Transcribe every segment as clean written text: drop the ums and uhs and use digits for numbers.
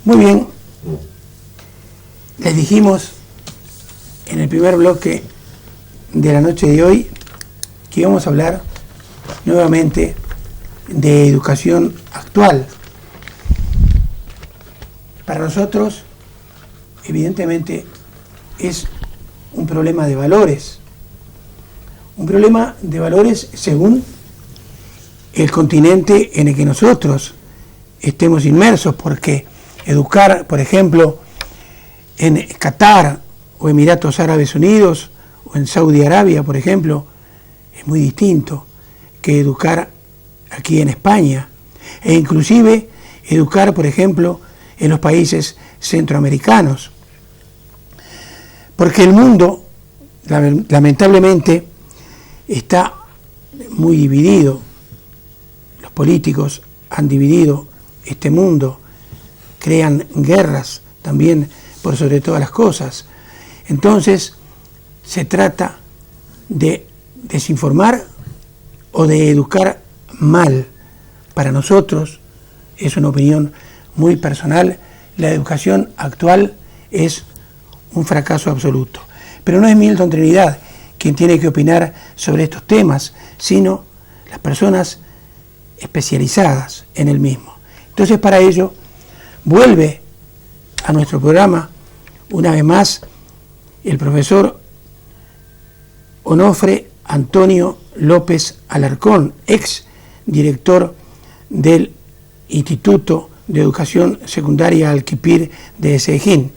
Muy bien, les dijimos en el primer bloque de la noche de hoy que íbamos a hablar nuevamente de educación actual. Para nosotros, evidentemente, es un problema de valores. Un problema de valores según el continente en el que nosotros estemos inmersos, porque educar, por ejemplo, en Qatar o Emiratos Árabes Unidos o en Saudi Arabia, por ejemplo, es muy distinto que educar aquí en España, e inclusive educar, por ejemplo, en los países centroamericanos. Porque el mundo, lamentablemente, está muy dividido. Los políticos han dividido este mundo, crean guerras también por sobre todas las cosas. Entonces, se trata de desinformar o de educar mal. Para nosotros, es una opinión muy personal, la educación actual es un fracaso absoluto. Pero no es Milton Trinidad quien tiene que opinar sobre estos temas, sino las personas especializadas en el mismo. Entonces, para ello, vuelve a nuestro programa, una vez más, el profesor Onofre Antonio López Alarcón, ex director del Instituto de Educación Secundaria Alquipir de Ezejín.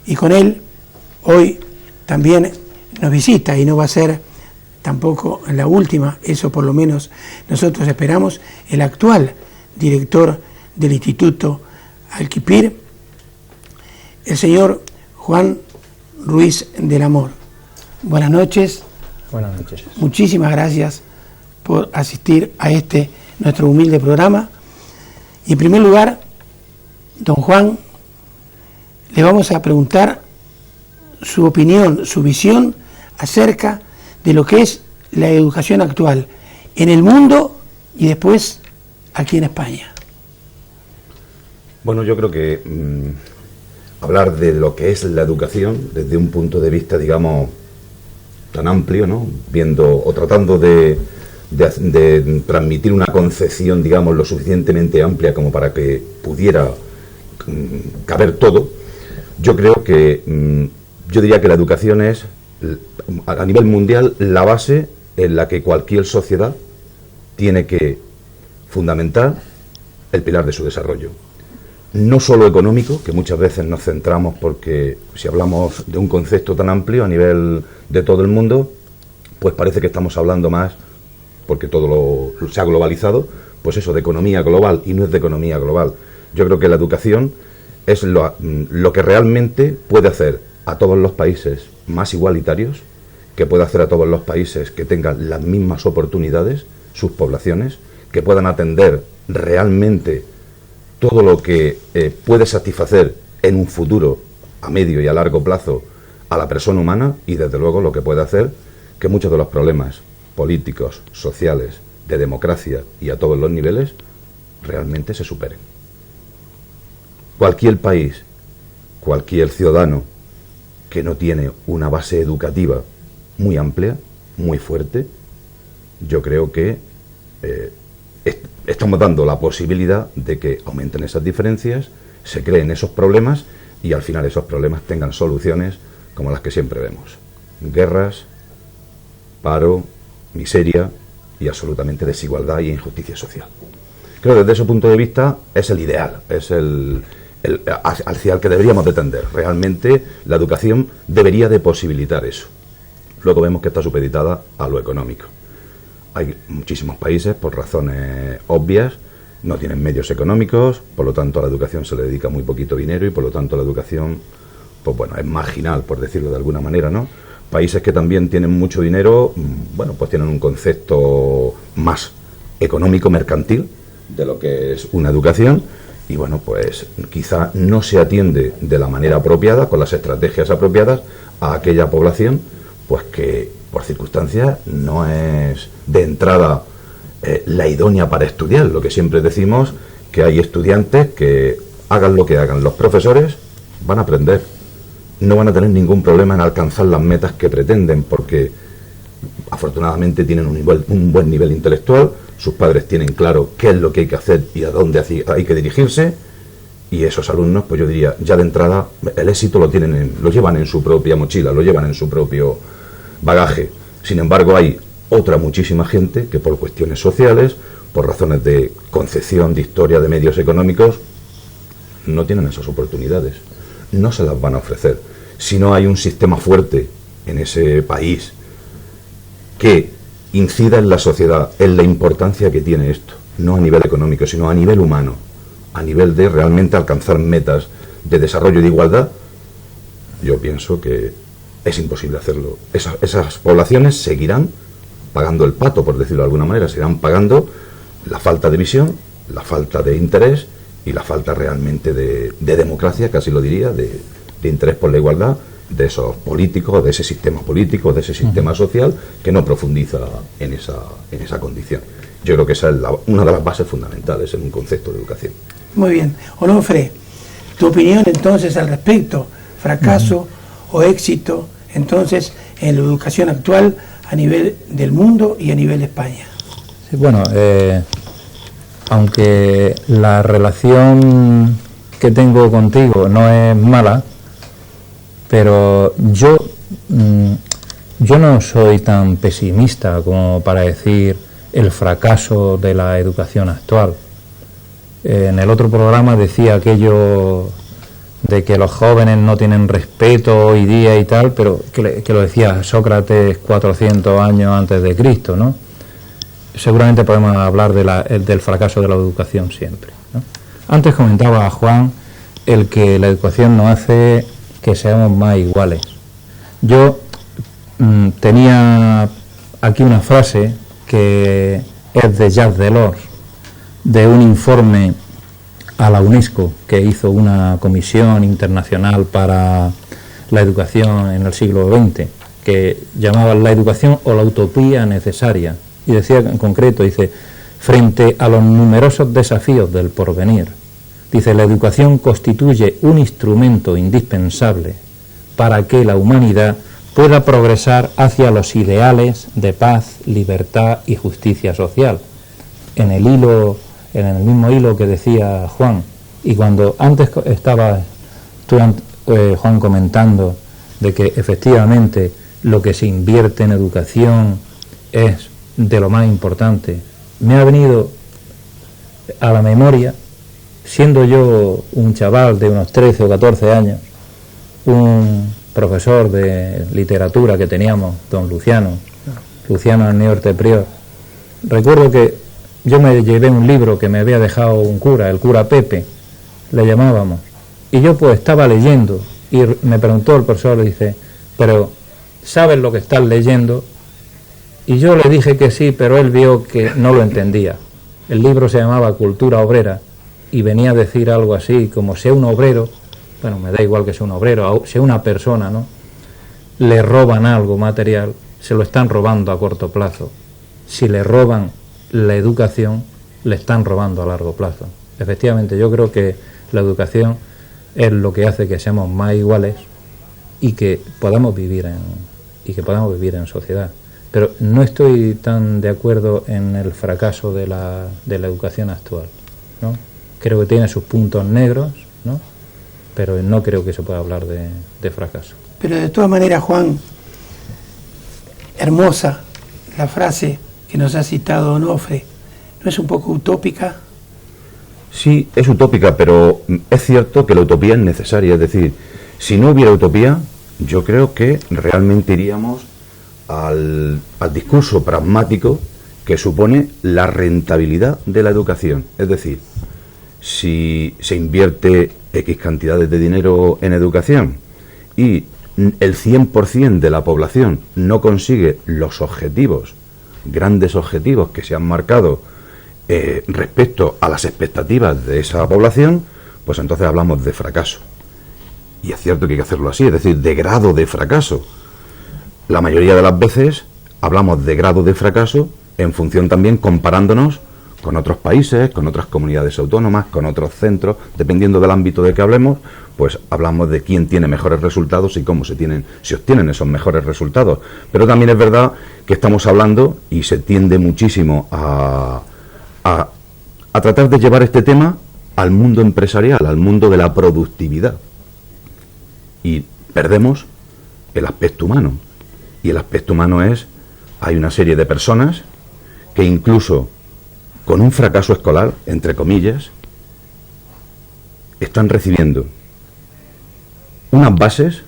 Y con él, hoy también nos visita, y no va a ser tampoco la última, eso por lo menos nosotros esperamos, el actual director del Instituto Alquipir, el señor Juan Ruiz del Amor. Buenas noches. Buenas noches. Muchísimas gracias por asistir a este nuestro humilde programa. Y en primer lugar, don Juan, le vamos a preguntar su opinión, su visión acerca de lo que es la educación actual en el mundo y después aquí en España. Bueno, yo creo que hablar de lo que es la educación desde un punto de vista, digamos, tan amplio, ¿no? Viendo o tratando de transmitir una concepción, digamos, lo suficientemente amplia como para que pudiera caber todo. Yo creo que, yo diría que la educación es, a nivel mundial, la base en la que cualquier sociedad tiene que fundamentar el pilar de su desarrollo. No solo económico, que muchas veces nos centramos porque si hablamos de un concepto tan amplio a nivel de todo el mundo, pues parece que estamos hablando más, porque todo se ha globalizado, pues eso, de economía global, y no es de economía global. Yo creo que la educación es lo que realmente puede hacer a todos los países más igualitarios, que puede hacer a todos los países que tengan las mismas oportunidades, sus poblaciones, que puedan atender realmente todo lo que puede satisfacer en un futuro a medio y a largo plazo a la persona humana, y desde luego lo que puede hacer que muchos de los problemas políticos, sociales, de democracia y a todos los niveles realmente se superen. Cualquier país, cualquier ciudadano que no tiene una base educativa muy amplia, muy fuerte, yo creo que estamos dando la posibilidad de que aumenten esas diferencias, se creen esos problemas y al final esos problemas tengan soluciones como las que siempre vemos: guerras, paro, miseria y absolutamente desigualdad y injusticia social. Creo que desde ese punto de vista es el ideal, es hacia el que deberíamos de tender. Realmente la educación debería de posibilitar eso. Luego vemos que está supeditada a lo económico. Hay muchísimos países, por razones obvias, no tienen medios económicos, por lo tanto a la educación se le dedica muy poquito dinero y por lo tanto la educación, pues bueno, es marginal, por decirlo de alguna manera, ¿no? Países que también tienen mucho dinero, bueno, pues tienen un concepto más económico, mercantil, de lo que es una educación, y bueno, pues quizá no se atiende de la manera apropiada, con las estrategias apropiadas, a aquella población, pues que por circunstancias no es de entrada la idónea para estudiar. Lo que siempre decimos, que hay estudiantes que hagan lo que hagan los profesores, van a aprender. No van a tener ningún problema en alcanzar las metas que pretenden, porque afortunadamente tienen un buen nivel intelectual, sus padres tienen claro qué es lo que hay que hacer y a dónde hay que dirigirse, y esos alumnos, pues yo diría, ya de entrada, el éxito lo llevan en su propia mochila, lo llevan en su propio bagaje. Sin embargo, hay otra muchísima gente que por cuestiones sociales, por razones de concepción, de historia, de medios económicos, no tienen esas oportunidades, no se las van a ofrecer. Si no hay un sistema fuerte en ese país que incida en la sociedad, en la importancia que tiene esto, no a nivel económico, sino a nivel humano, a nivel de realmente alcanzar metas de desarrollo y de igualdad, yo pienso que es imposible hacerlo. Esas poblaciones seguirán pagando el pato, por decirlo de alguna manera, seguirán pagando la falta de visión, la falta de interés y la falta realmente de democracia, casi lo diría, de interés por la igualdad de esos políticos, de ese sistema político, de ese sistema social que no profundiza en esa condición. Yo creo que esa es una de las bases fundamentales en un concepto de educación. Muy bien. Onofre, tu opinión entonces al respecto, fracaso o éxito entonces en la educación actual a nivel del mundo y a nivel de España. Sí, bueno, aunque la relación que tengo contigo no es mala, pero yo no soy tan pesimista como para decir el fracaso de la educación actual. En el otro programa decía aquello de que los jóvenes no tienen respeto hoy día y tal, pero que lo decía Sócrates 400 años antes de Cristo, ¿no? Seguramente podemos hablar del fracaso de la educación siempre, ¿no? Antes comentaba a Juan el que la educación nos hace que seamos más iguales. Yo tenía aquí una frase que es de Jacques Delors, de un informe a la UNESCO que hizo una comisión internacional para la educación en el siglo XX, que llamaban la educación o la utopía necesaria, y decía en concreto, dice, frente a los numerosos desafíos del porvenir, dice, la educación constituye un instrumento indispensable para que la humanidad pueda progresar hacia los ideales de paz, libertad y justicia social. En el mismo hilo que decía Juan, y cuando antes estaba tú, Juan, comentando de que efectivamente lo que se invierte en educación es de lo más importante, me ha venido a la memoria, siendo yo un chaval de unos 13 o 14 años, un profesor de literatura que teníamos, don Luciano Niorte Prior. Recuerdo que yo me llevé un libro que me había dejado un cura, el cura Pepe, le llamábamos, y yo pues estaba leyendo, y me preguntó el profesor, le dice, pero ¿sabes lo que estás leyendo? Y yo le dije que sí, pero él vio que no lo entendía. El libro se llamaba Cultura Obrera, y venía a decir algo así, como sea un obrero, bueno, me da igual que sea un obrero, sea una persona, ¿no? Le roban algo material, se lo están robando a corto plazo. Si le roban la educación, le están robando a largo plazo. Efectivamente, yo creo que la educación es lo que hace que seamos más iguales y que podamos vivir en sociedad. Pero no estoy tan de acuerdo en el fracaso de la educación actual, ¿no? Creo que tiene sus puntos negros, ¿no? Pero no creo que se pueda hablar de fracaso. Pero de todas maneras, Juan, hermosa la frase que nos ha citado Onofre, ¿no es un poco utópica? Sí, es utópica, pero es cierto que la utopía es necesaria. Es decir, si no hubiera utopía, yo creo que realmente iríamos al discurso pragmático que supone la rentabilidad de la educación. Es decir, si se invierte X cantidades de dinero en educación y el 100% de la población no consigue los objetivos, grandes objetivos que se han marcado respecto a las expectativas de esa población, pues entonces hablamos de fracaso. Y es cierto que hay que hacerlo así, es decir, de grado de fracaso. La mayoría de las veces hablamos de grado de fracaso en función también comparándonos con otros países, con otras comunidades autónomas, con otros centros, dependiendo del ámbito de que hablemos, pues hablamos de quién tiene mejores resultados y cómo se obtienen esos mejores resultados. Pero también es verdad que estamos hablando, y se tiende muchísimo a tratar de llevar este tema al mundo empresarial, al mundo de la productividad. Y perdemos el aspecto humano. Y el aspecto humano es, hay una serie de personas que incluso con un fracaso escolar, entre comillas, están recibiendo unas bases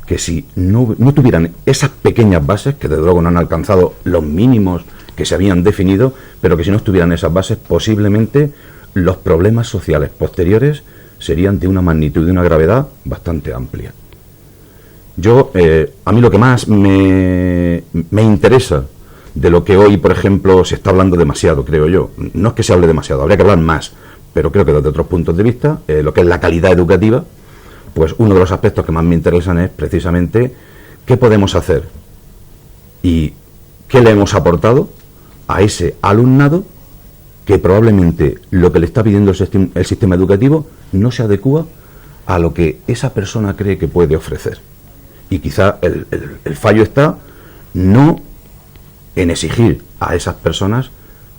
que si no tuvieran esas pequeñas bases, que desde luego no han alcanzado los mínimos que se habían definido, pero que si no estuvieran esas bases, posiblemente los problemas sociales posteriores serían de una magnitud y una gravedad bastante amplia. A mí lo que más me interesa de lo que hoy, por ejemplo, se está hablando demasiado, creo yo, no es que se hable demasiado, habría que hablar más, pero creo que desde otros puntos de vista, lo que es la calidad educativa, pues uno de los aspectos que más me interesan es precisamente qué podemos hacer y qué le hemos aportado a ese alumnado que probablemente lo que le está pidiendo el sistema educativo no se adecúa a lo que esa persona cree que puede ofrecer. Y quizá el fallo está no en exigir a esas personas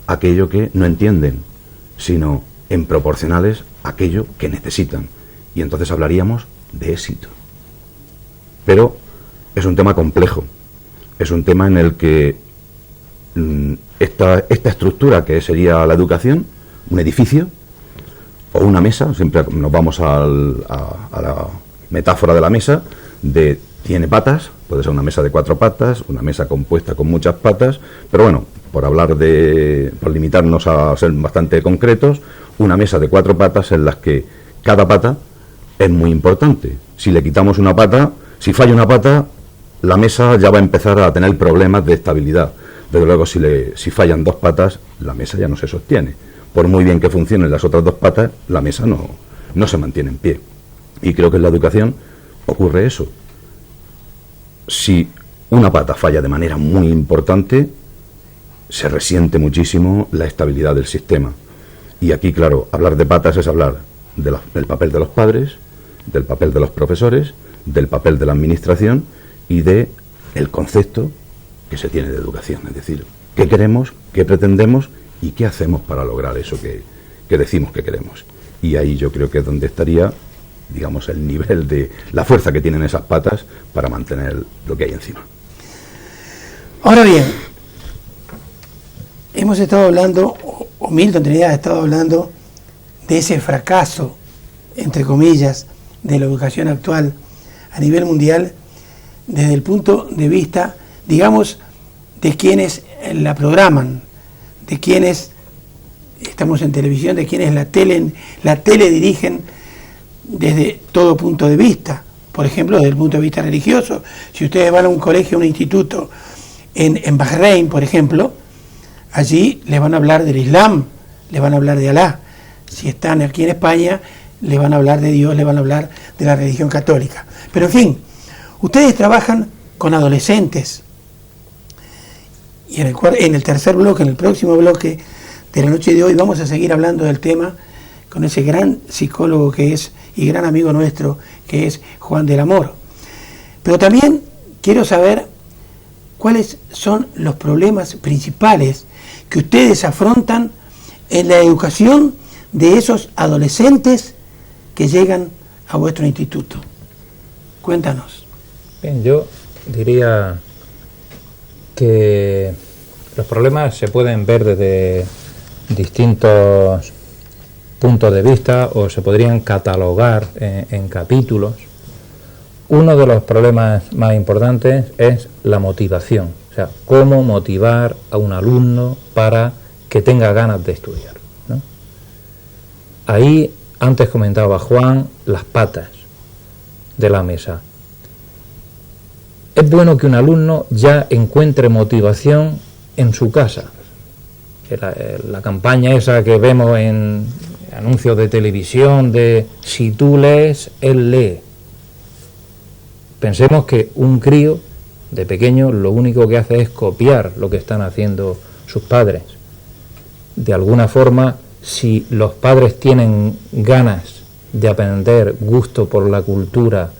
aquello que no entienden, sino en proporcionarles aquello que necesitan. Y entonces hablaríamos de éxito. Pero es un tema complejo, es un tema en el que esta estructura que sería la educación, un edificio o una mesa, siempre nos vamos a la metáfora de la mesa, tiene patas, puede ser una mesa de 4 patas, una mesa compuesta con muchas patas, pero bueno, por limitarnos a ser bastante concretos, una mesa de 4 patas en las que cada pata es muy importante. Si le quitamos una pata, si falla una pata, la mesa ya va a empezar a tener problemas de estabilidad. Desde luego, si fallan 2 patas, la mesa ya no se sostiene. Por muy bien que funcionen las otras 2 patas, la mesa no se mantiene en pie. Y creo que en la educación ocurre eso. Si una pata falla de manera muy importante, se resiente muchísimo la estabilidad del sistema. Y aquí, claro, hablar de patas es hablar del papel de los padres, del papel de los profesores, del papel de la administración y del concepto que se tiene de educación. Es decir, qué queremos, qué pretendemos y qué hacemos para lograr eso que decimos que queremos. Y ahí yo creo que es donde estaría, digamos, el nivel de la fuerza que tienen esas patas para mantener lo que hay encima. Ahora bien, hemos estado hablando, o Milton Trinidad ha estado hablando de ese fracaso, entre comillas, de la educación actual a nivel mundial, desde el punto de vista, digamos, de quienes la programan, de quienes estamos en televisión, de quienes la tele dirigen desde todo punto de vista. Por ejemplo, desde el punto de vista religioso, si ustedes van a un colegio, a un instituto en Bahrein, por ejemplo, allí les van a hablar del Islam, les van a hablar de Alá. Si están aquí en España, les van a hablar de Dios, les van a hablar de la religión católica. Pero en fin, ustedes trabajan con adolescentes. Y en el tercer bloque, en el próximo bloque de la noche de hoy, vamos a seguir hablando del tema con ese gran psicólogo que es, y gran amigo nuestro, que es Juan del Amor. Pero también quiero saber cuáles son los problemas principales que ustedes afrontan en la educación de esos adolescentes que llegan a vuestro instituto. Cuéntanos. Bien, yo diría que los problemas se pueden ver desde distintos puntos de vista o se podrían catalogar en capítulos. Uno de los problemas más importantes es la motivación, o sea, cómo motivar a un alumno para que tenga ganas de estudiar, ¿no? Ahí, antes comentaba Juan, las patas de la mesa. Es bueno que un alumno ya encuentre motivación en su casa. La campaña esa que vemos en anuncios de televisión de si tú lees, él lee. Pensemos que un crío de pequeño lo único que hace es copiar lo que están haciendo sus padres. de alguna forma, si los padres tienen ganas de aprender, gusto por la cultura,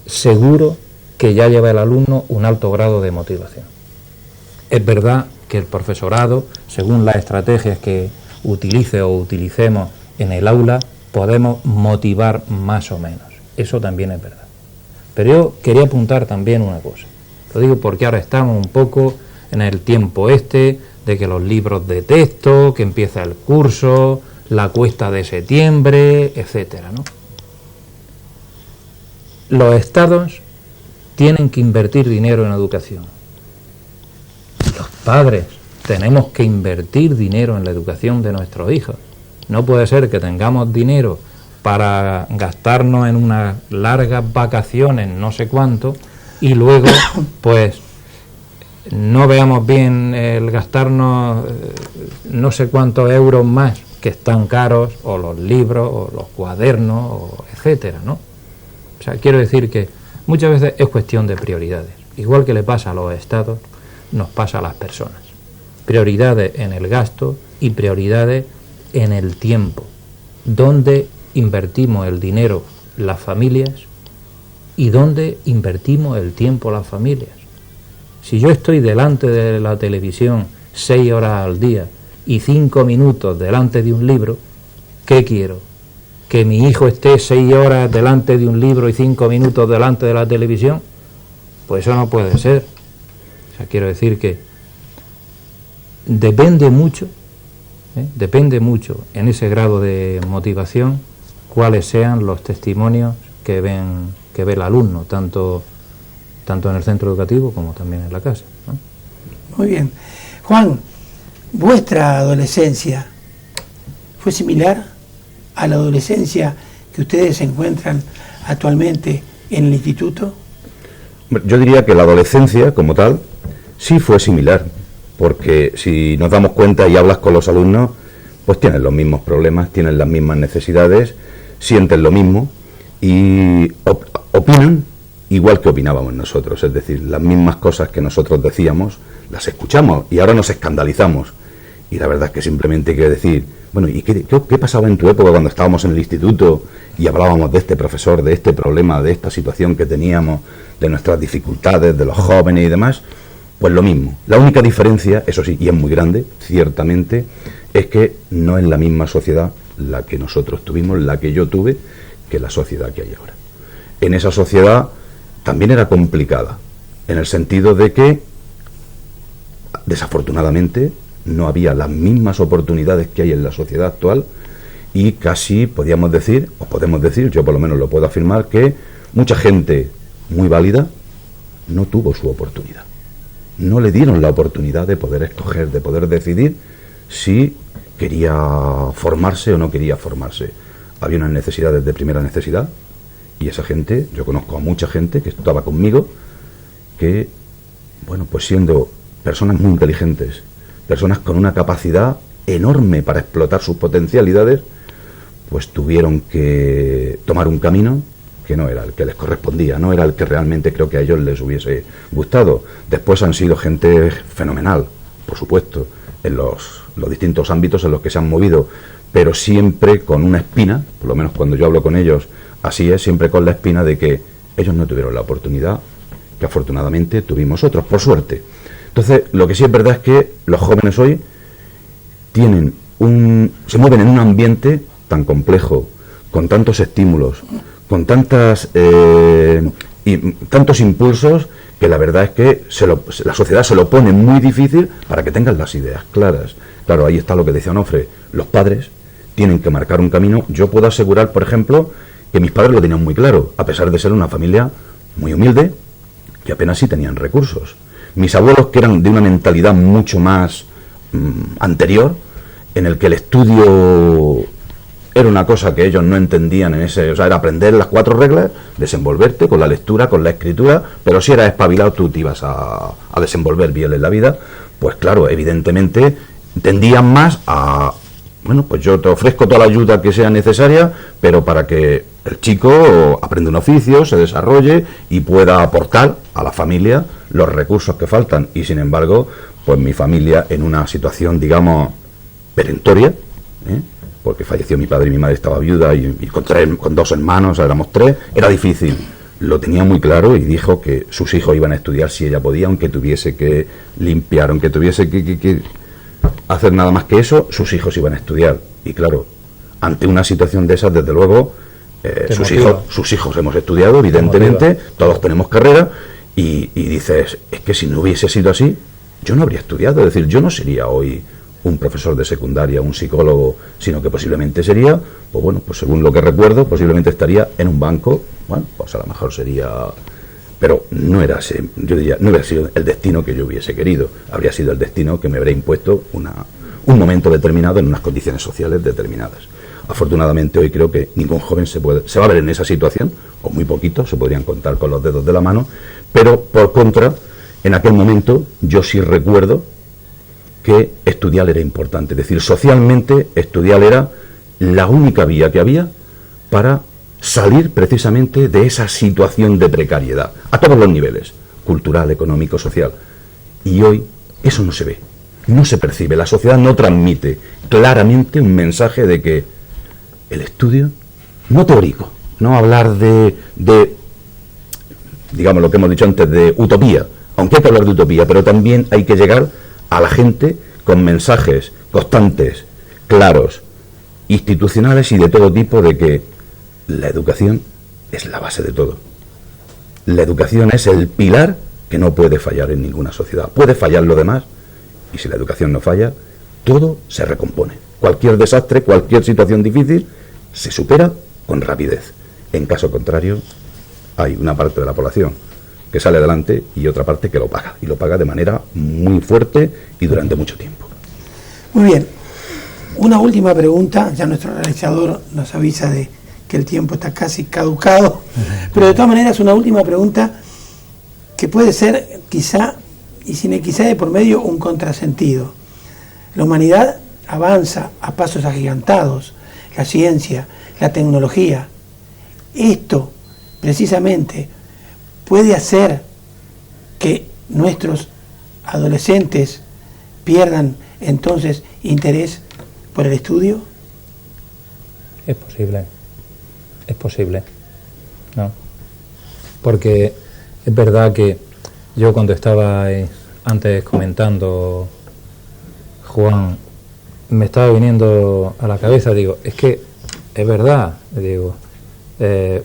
seguro que ya lleva el alumno un alto grado de motivación. Es verdad que el profesorado, según las estrategias que utilice o utilicemos en el aula, podemos motivar más o menos. Eso también es verdad. Pero yo quería apuntar también una cosa. Lo digo porque ahora estamos un poco en el tiempo de que los libros de texto, que empieza el curso, la cuesta de septiembre, etcétera, ¿no? Los estados tienen que invertir dinero en educación. Los padres tenemos que invertir dinero en la educación de nuestros hijos. No puede ser que tengamos dinero para gastarnos en unas largas vacaciones, no sé cuánto, y luego, pues, no veamos bien el gastarnos no sé cuántos euros más, que están caros, o los libros, o los cuadernos, o etcétera, ¿no? O sea, quiero decir que muchas veces es cuestión de prioridades. Igual que le pasa a los estados, nos pasa a las personas. Prioridades en el gasto y prioridades en el tiempo. ¿Dónde invertimos el dinero las familias y dónde invertimos el tiempo las familias? Si yo estoy delante de la televisión 6 horas al día y 5 minutos delante de un libro, ¿qué quiero? ¿Que mi hijo esté 6 horas delante de un libro y 5 minutos delante de la televisión? Pues eso no puede ser. O sea, quiero decir que depende mucho en ese grado de motivación cuáles sean los testimonios que ve el alumno, tanto en el centro educativo como también en la casa, ¿no? Muy bien. Juan, ¿vuestra adolescencia fue similar a la adolescencia que ustedes se encuentran actualmente en el instituto? Yo diría que la adolescencia, como tal, sí fue similar, porque si nos damos cuenta y hablas con los alumnos, pues tienen los mismos problemas, tienen las mismas necesidades, sienten lo mismo y opinan igual que opinábamos nosotros, es decir, las mismas cosas que nosotros decíamos, las escuchamos y ahora nos escandalizamos. Y la verdad es que simplemente quiero decir, bueno, ¿y qué pasaba en tu época cuando estábamos en el instituto y hablábamos de este profesor, de este problema, de esta situación que teníamos, de nuestras dificultades, de los jóvenes y demás? Pues lo mismo. La única diferencia, eso sí, y es muy grande, ciertamente, es que no es la misma sociedad la que nosotros tuvimos, la que yo tuve, que la sociedad que hay ahora. En esa sociedad también era complicada, en el sentido de que, desafortunadamente, no había las mismas oportunidades que hay en la sociedad actual y casi podemos decir, yo por lo menos lo puedo afirmar, que mucha gente muy válida no tuvo su oportunidad. No le dieron la oportunidad de poder escoger, de poder decidir si quería formarse o no quería formarse. Había unas necesidades de primera necesidad y esa gente, yo conozco a mucha gente que estaba conmigo, que, bueno, pues siendo personas muy inteligentes, personas con una capacidad enorme para explotar sus potencialidades, pues tuvieron que tomar un camino que no era el que les correspondía, no era el que realmente creo que a ellos les hubiese gustado. Después han sido gente fenomenal, por supuesto, en los distintos ámbitos en los que se han movido, pero siempre con una espina, por lo menos cuando yo hablo con ellos, así es, siempre con la espina de que ellos no tuvieron la oportunidad que afortunadamente tuvimos otros, por suerte. Entonces, lo que sí es verdad es que los jóvenes hoy se mueven en un ambiente tan complejo, con tantos estímulos, con tantos impulsos, que la verdad es que la sociedad se lo pone muy difícil para que tengan las ideas claras. Claro, ahí está lo que decía Onofre, los padres tienen que marcar un camino. Yo puedo asegurar, por ejemplo, que mis padres lo tenían muy claro, a pesar de ser una familia muy humilde, que apenas sí tenían recursos. Mis abuelos, que eran de una mentalidad mucho más anterior, en el que el estudio era una cosa que ellos no entendían o sea, era aprender las 4 reglas, desenvolverte con la lectura, con la escritura, pero si eras espabilado tú te ibas a desenvolver bien en la vida. Pues claro, evidentemente tendían más a, bueno, pues yo te ofrezco toda la ayuda que sea necesaria, pero para que el chico aprenda un oficio, se desarrolle y pueda aportar a la familia los recursos que faltan. Y sin embargo, pues mi familia, en una situación, digamos, perentoria, porque falleció mi padre y mi madre estaba viuda y con 2 hermanos, éramos 3, era difícil. Lo tenía muy claro y dijo que sus hijos iban a estudiar si ella podía, aunque tuviese que limpiar, aunque tuviese que hacer nada más que eso, sus hijos iban a estudiar. Y claro, ante una situación de esas, desde luego, sus hijos hemos estudiado, evidentemente, todos tenemos carrera, y dices, es que si no hubiese sido así, yo no habría estudiado, es decir, yo no sería hoy un profesor de secundaria, un psicólogo, sino que posiblemente sería, pues bueno, pues según lo que recuerdo, posiblemente estaría en un banco, bueno, pues a lo mejor sería, pero no era ese, yo diría, no hubiera sido el destino que yo hubiese querido, habría sido el destino que me habría impuesto un momento determinado en unas condiciones sociales determinadas. Afortunadamente hoy creo que ningún joven se va a ver en esa situación, o muy poquito, se podrían contar con los dedos de la mano, pero por contra, en aquel momento yo sí recuerdo que estudiar era importante, es decir, socialmente estudiar era la única vía que había para salir precisamente de esa situación de precariedad, a todos los niveles, cultural, económico, social. Y hoy eso no se ve, no se percibe, la sociedad no transmite claramente un mensaje de que el estudio, no teórico, no hablar de digamos lo que hemos dicho antes, de utopía, aunque hay que hablar de utopía, pero también hay que llegar a la gente con mensajes constantes, claros, institucionales y de todo tipo, de que la educación es la base de todo. La educación es el pilar que no puede fallar en ninguna sociedad. Puede fallar lo demás, y si la educación no falla, todo se recompone. Cualquier desastre, cualquier situación difícil, se supera con rapidez. En caso contrario, hay una parte de la población que sale adelante y otra parte que lo paga, y lo paga de manera muy fuerte y durante mucho tiempo. Muy bien, una última pregunta, ya nuestro realizador nos avisa de que el tiempo está casi caducado, pero de todas maneras una última pregunta que puede ser quizá, y sin quizá de por medio, un contrasentido. La humanidad avanza a pasos agigantados, la ciencia, la tecnología. Esto precisamente puede hacer que nuestros adolescentes pierdan entonces interés por el estudio. Es posible, ¿no? Porque es verdad que yo cuando estaba antes comentando, Juan, me estaba viniendo a la cabeza, digo, es que es verdad, digo,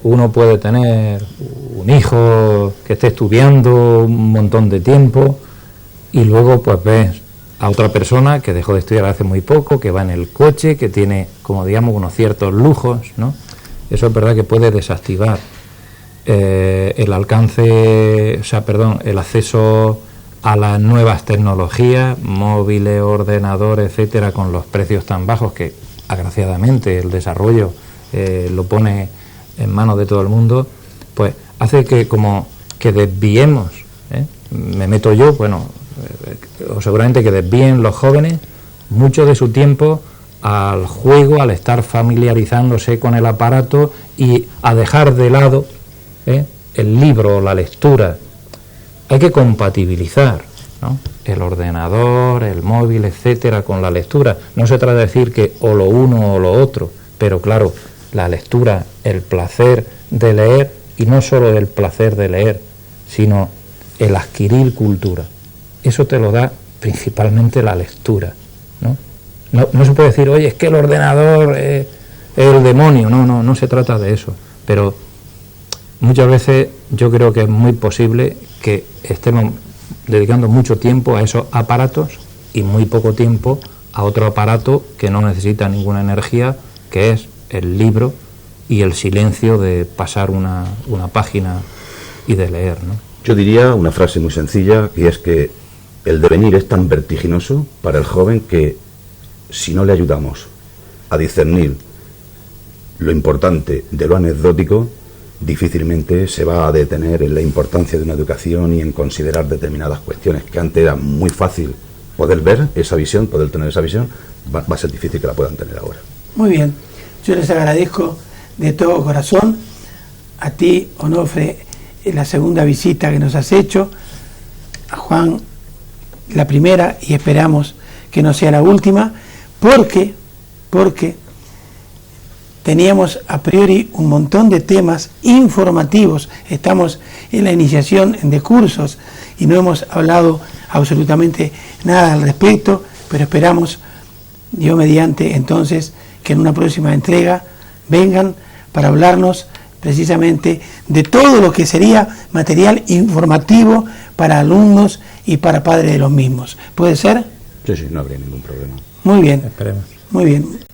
uno puede tener un hijo que esté estudiando un montón de tiempo y luego pues ves a otra persona que dejó de estudiar hace muy poco, que va en el coche, que tiene, como digamos, unos ciertos lujos, ¿no? Eso es verdad que puede desactivar el alcance, el acceso a las nuevas tecnologías, móviles, ordenadores, etcétera, con los precios tan bajos que, agraciadamente, el desarrollo lo pone en manos de todo el mundo, pues hace que como que desviemos, me meto yo, o seguramente que desvíen los jóvenes mucho de su tiempo al juego, al estar familiarizándose con el aparato y a dejar de lado el libro o la lectura. Hay que compatibilizar, ¿no?, el ordenador, el móvil, etcétera, con la lectura. No se trata de decir que o lo uno o lo otro, pero claro, la lectura, el placer de leer, y no solo el placer de leer, sino el adquirir cultura. Eso te lo da principalmente la lectura, ¿no? No se puede decir, oye, es que el ordenador es el demonio. No se trata de eso. Pero muchas veces yo creo que es muy posible que estemos dedicando mucho tiempo a esos aparatos y muy poco tiempo a otro aparato que no necesita ninguna energía, que es el libro y el silencio de pasar una página y de leer, ¿no? Yo diría una frase muy sencilla, que es que el devenir es tan vertiginoso para el joven que si no le ayudamos a discernir lo importante de lo anecdótico, difícilmente se va a detener en la importancia de una educación y en considerar determinadas cuestiones que antes era muy fácil poder ver esa visión, poder tener esa visión, va a ser difícil que la puedan tener ahora. Muy bien, yo les agradezco de todo corazón a ti, Onofre, la segunda visita que nos has hecho, a Juan la primera, y esperamos que no sea la última, porque teníamos a priori un montón de temas informativos. Estamos en la iniciación de cursos y no hemos hablado absolutamente nada al respecto, pero esperamos, Dios mediante, entonces, que en una próxima entrega vengan para hablarnos precisamente de todo lo que sería material informativo para alumnos y para padres de los mismos. ¿Puede ser? Sí, no habría ningún problema. Muy bien. Esperemos. Muy bien.